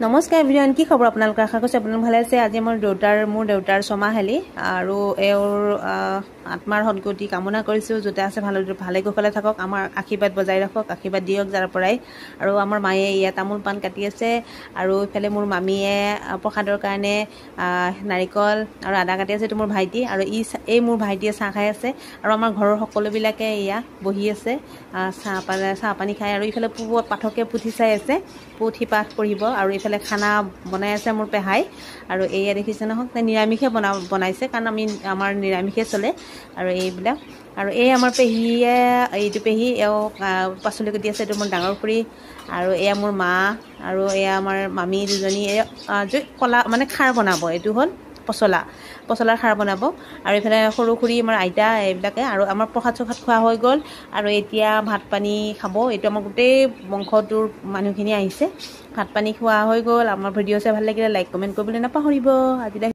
নমস্কাৰ এভৰিৱান, কি খবৰ আপোনালোকৰ? আশা কৰিছোঁ আপোনালোক ভালে আছে। আজি মোৰ দেউতাৰ ছমাহিলী আৰু এওঁৰ আত্মাৰ সদগতি কামনা কৰিছোঁ। য'তে আছে ভালে কুশলে থাকক, আমাৰ আশীৰ্বাদ বজাই ৰাখক, আশীৰ্বাদ দিয়ক যাৰ পৰাই। আৰু আমাৰ মায়ে ইয়াত তামোল পাণ কাটি আছে আৰু ইফালে মোৰ মামীয়ে প্ৰসাদৰ কাৰণে নাৰিকল আৰু আদা কাটি আছে। এইটো মোৰ ভাইটি আৰু এই মোৰ ভাইটিয়ে চাহ খাই আছে আৰু আমাৰ ঘৰৰ সকলোবিলাকে এয়া বহি আছে চাহ পানী খাই। আৰু ইফালে পাঠকে পুথি চাই আছে, পুথি পাঠ পঢ়িব। আৰু এইফালে খানা বনাই আছে মোৰ পেহাই। আৰু এয়া দেখিছে নহয়, নিৰামিষে বনাইছে কাৰণ আমাৰ নিৰামিষে চলে আৰু এইবিলাক। আৰু এই আমাৰ পেহীয়ে, এইটো পেহী এওঁ পাচলি কাটি আছে। এইটো মোৰ ডাঙৰ খুৰী আৰু এয়া মোৰ মা আৰু এয়া আমাৰ মামী দুজনী। কলা মানে খাৰ বনাব, এইটো হ'ল পচলাৰ খাৰ বনাব। আৰু এইফালে সৰু খুৰী আমাৰ আইতা, এইবিলাকে। আৰু আমাৰ প্ৰসাদ খোৱা হৈ গ'ল আৰু এতিয়া ভাত পানী খাব। এইটো আমাৰ গোটেই বংশটোৰ মানুহখিনি আহিছে। ভাত পানী খোৱা হৈ গ'ল। আমাৰ ভিডিঅ' চাই ভাল লাগিলে লাইক কমেণ্ট কৰিবলৈ নাপাহৰিব। আজিলৈ